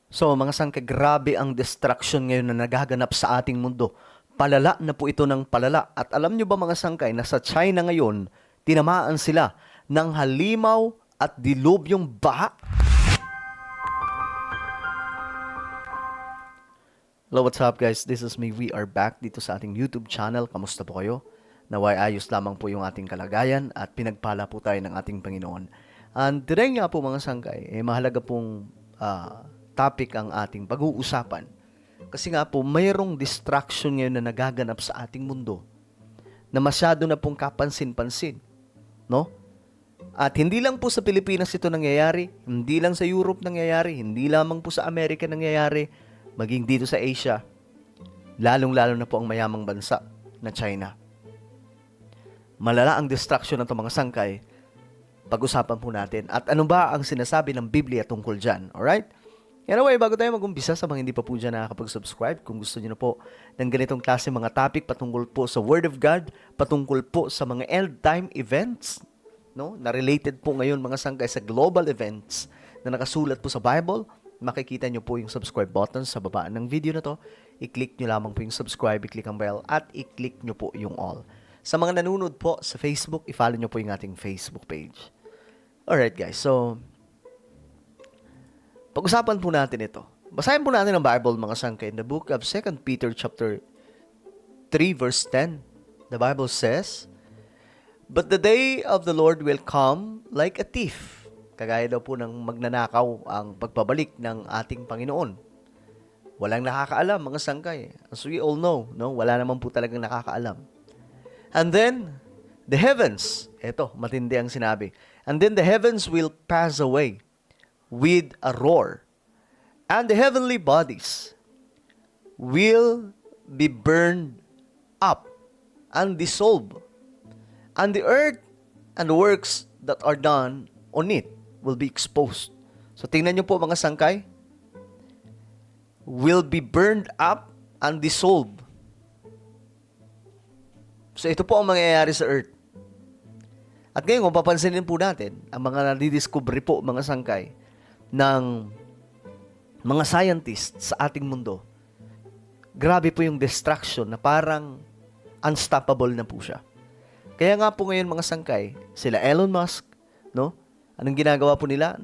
So mga sangkay, grabe ang distraction ngayon na nagaganap sa ating mundo. Palala na po ito ng palala. At alam nyo ba mga sangkay, na sa China ngayon, tinamaan sila ng halimaw at dilubyong baha. Hello, what's up guys? This is me. We are back dito sa ating YouTube channel. Kamusta po kayo? Naway ayos lamang po yung ating kalagayan at pinagpala po tayo ng ating Panginoon. And today nga po mga sangkay, mahalaga pong topic ang ating pag-uusapan. Kasi nga po, mayroong distraction ngayon na nagaganap sa ating mundo na masyado na pong kapansin-pansin. No? At hindi lang po sa Pilipinas ito nangyayari, hindi lang sa Europe nangyayari, hindi lamang po sa Amerika nangyayari, maging dito sa Asia, lalong-lalo na po ang mayamang bansa na China. Malala ang distraction ng itong mga sangkay, pag-usapan po natin. At ano ba ang sinasabi ng Biblia tungkol dyan? Alright? Anyway, bago tayo mag-umpisa, sa mga hindi pa po dyan nakakapag-subscribe, kung gusto nyo na po ng ganitong klase mga topic patungkol po sa Word of God, patungkol po sa mga end-time events, no, na related po ngayon mga sangkay sa global events na nakasulat po sa Bible, makikita nyo po yung subscribe button sa baba ng video na to. I-click nyo lamang po yung subscribe, i-click ang bell, at i-click nyo po yung all. Sa mga nanonood po sa Facebook, i-follow nyo po yung ating Facebook page. Alright guys, so pag-usapan po natin ito. Basahin po natin ang Bible mga sangkay. In the book of 2 Peter chapter 3 verse 10, the Bible says, "But the day of the Lord will come like a thief." Kagaya daw po ng magnanakaw ang pagbabalik ng ating Panginoon. Walang nakakaalam mga sangkay. As we all know, no? Wala naman po talagang nakakaalam. And then, the heavens, eto, matindi ang sinabi. And then the heavens will pass away with a roar, and the heavenly bodies will be burned up and dissolved, and the earth and the works that are done on it will be exposed. So tingnan nyo po mga sangkay, will be burned up and dissolved. So ito po ang mangyayari sa earth. At ngayon, kung papansinin po natin, ang mga nadidiscovery po mga sangkay ng mga scientists sa ating mundo, grabe po yung distraction na parang unstoppable na po siya. Kaya nga po ngayon mga sangkay, sila Elon Musk, no? Anong ginagawa po nila?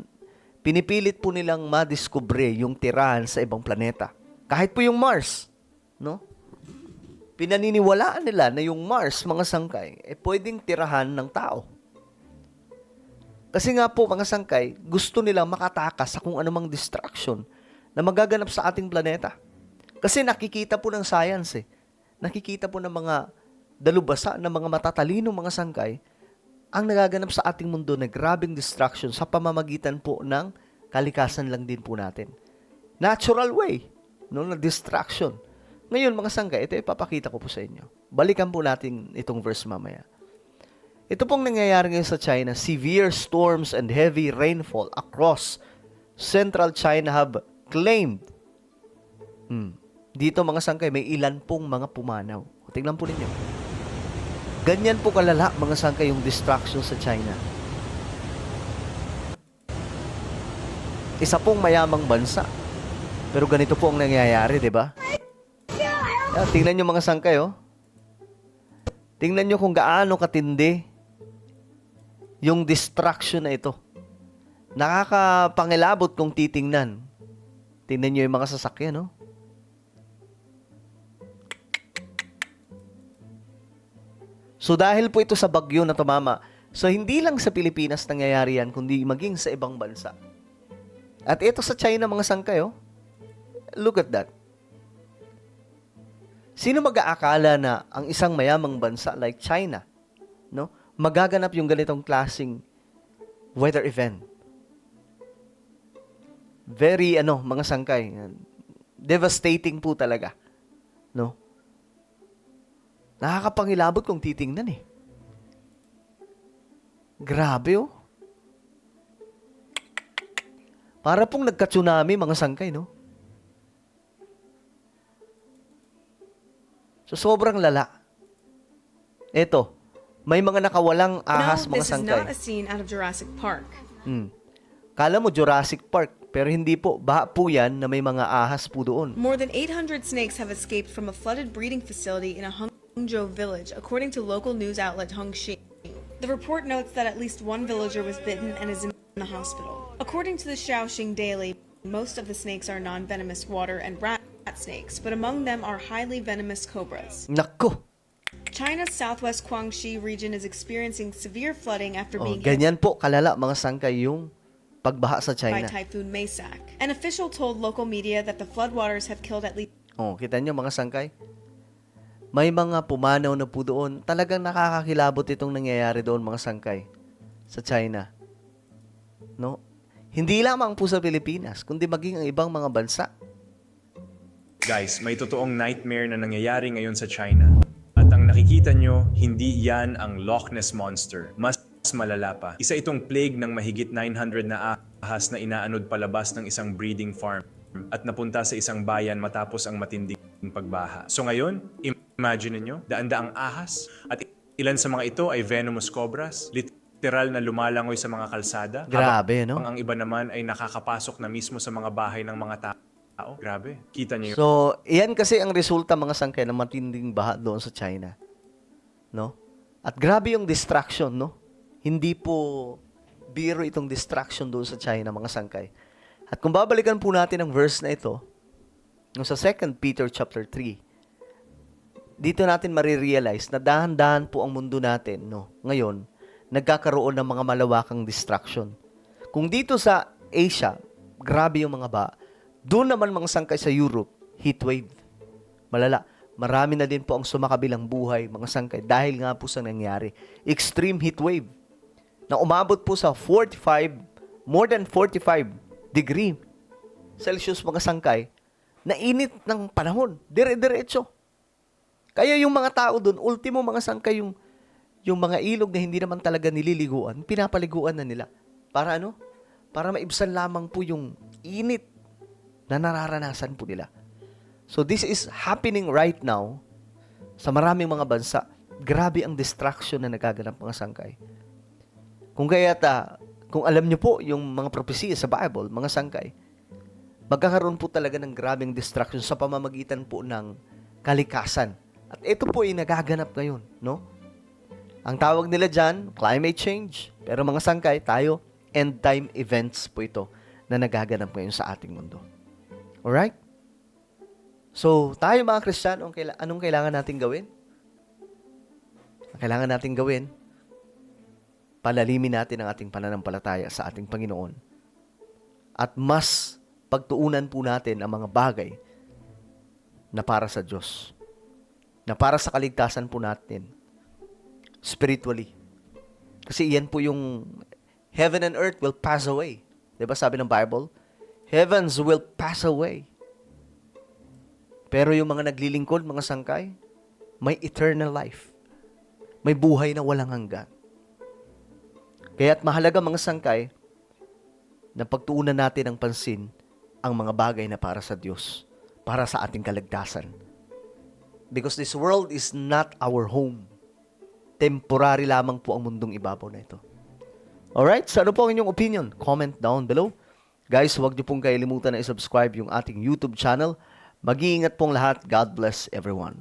Pinipilit po nilang madiskubre yung tirahan sa ibang planeta. Kahit po yung Mars, no? Pinaniniwalaan nila na yung Mars, mga sangkay, pwedeng tirahan ng tao. Kasi nga po, mga sangkay, gusto nilang makatakas sa kung anumang distraction na magaganap sa ating planeta. Kasi nakikita po ng science nakikita po ng mga dalubhasa, ng mga matatalino mga sangkay, ang nagaganap sa ating mundo na grabing distraction sa pamamagitan po ng kalikasan lang din po natin. Natural way, no, na distraction. Ngayon, mga sangkay, ito ipapakita ko po sa inyo. Balikan po natin itong verse mamaya. Ito pong nangyayari ngayon sa China, severe storms and heavy rainfall across central China have claimed. Dito mga sangkay, may ilan pong mga pumanaw. Tingnan po ninyo. Ganyan po kalala mga sangkay yung distraction sa China. Isa pong mayamang bansa. Pero ganito po ang nangyayari, di ba? Tingnan nyo mga sangkay, oh. Tingnan nyo kung gaano katindi yung distraction na ito. Nakakapangilabot kung titingnan. Tingnan nyo yung mga sasakyan, no? So dahil po ito sa bagyo na tumama, so hindi lang sa Pilipinas nangyayari yan, kundi maging sa ibang bansa. At ito sa China, mga sangkay, oh. Look at that. Sino mag-aakala na ang isang mayamang bansa like China, no, magaganap yung ganitong klaseng weather event? Very, mga sangkay, devastating po talaga, no? Nakakapangilabot kung titingnan, Grabe, oh. Para pong nagka-tsunami, mga sangkay, no? So, sobrang lala. Ito, may mga nakawalang ahas, No, mga this is sangkay. not a scene out of Jurassic Park. Kala mo Jurassic Park, pero hindi po. Baha po yan na may mga ahas po doon. More than 800 snakes have escaped from a flooded breeding facility in a Hangzhou village, according to local news outlet Hengxi. The report notes that at least one villager was bitten and is in the hospital. According to the Shaoxing Daily, most of the snakes are non-venomous water and rat snakes, but among them are highly venomous cobras. Nako! China's southwest Guangxi region is experiencing severe flooding after Oh, being hit ganyan po kalala mga sangkay yung pagbaha sa by China. Typhoon Maysak. An official told local media that the floodwaters have killed at least Oh, kita nyo mga sangkay? May mga pumanaw na po doon. Talagang nakakakilabot itong nangyayari doon mga sangkay sa China. No? Hindi lamang po sa Pilipinas, kundi maging ang ibang mga bansa. Guys, may totoong nightmare na nangyayari ngayon sa China. At ang nakikita nyo, hindi yan ang Loch Ness Monster. Mas malala pa. Isa itong plague ng mahigit 900 na ahas na inaanod palabas ng isang breeding farm at napunta sa isang bayan matapos ang matinding pagbaha. So ngayon, imagine niyo, daan-daang ahas at ilan sa mga ito ay venomous cobras, literal na lumalangoy sa mga kalsada. Grabe, no? Ang iba naman ay nakakapasok na mismo sa mga bahay ng mga tao. Grabe. Kita niyo. So, iyan kasi ang resulta mga sangkay ng matinding baha doon sa China. No? At grabe yung distraction, no? Hindi po biro itong distraction doon sa China, mga sangkay. At kung babalikan po natin ang verse na ito, yung sa 2 Peter chapter 3, dito natin marirealize na dahan-dahan po ang mundo natin, no? Ngayon, nagkakaroon ng mga malawakang distraction. Kung dito sa Asia, grabe yung mga baha. Doon naman mga sangkay sa Europe, heatwave. Malala. Marami na din po ang sumakabilang buhay, mga sangkay, dahil nga po sa nangyari. Extreme heatwave. Na umabot po sa more than 45 degree Celsius mga sangkay, na init ng panahon. Dire-diretso. Kaya yung mga tao doon, ultimo mga sangkay, yung mga ilog na hindi naman talaga nililiguan, pinapaliguan na nila. Para ano? Para maibsan lamang po yung init na nararanasan po nila. So this is happening right now sa maraming mga bansa. Grabe ang distraction na nagaganap mga sangkay. Kung kung alam nyo po yung mga propesiya sa Bible, mga sangkay, magkakaroon po talaga ng grabing distraction sa pamamagitan po ng kalikasan. At ito po ay nagaganap ngayon, no? Ang tawag nila dyan, climate change. Pero mga sangkay, tayo, end time events po ito na nagaganap ngayon sa ating mundo. Alright? So, tayo mga Kristiyano, anong kailangan natin gawin? Ang kailangan natin gawin, palalimin natin ang ating pananampalataya sa ating Panginoon. At mas pagtuunan po natin ang mga bagay na para sa Diyos. Na para sa kaligtasan po natin. Spiritually. Kasi iyan po yung heaven and earth will pass away. Diba sabi ng Bible? Heavens will pass away. Pero yung mga naglilingkod, mga sangkay, may eternal life. May buhay na walang hanggan. Kaya't mahalaga mga sangkay na pagtuunan natin ng pansin ang mga bagay na para sa Diyos, para sa ating kaligtasan. Because this world is not our home. Temporary lamang po ang mundong ibabaw na ito. Alright? So ano po ang inyong opinion? Comment down below. Guys, huwag niyo pong kalimutan na i-subscribe yung ating YouTube channel. Mag-iingat pong lahat. God bless everyone.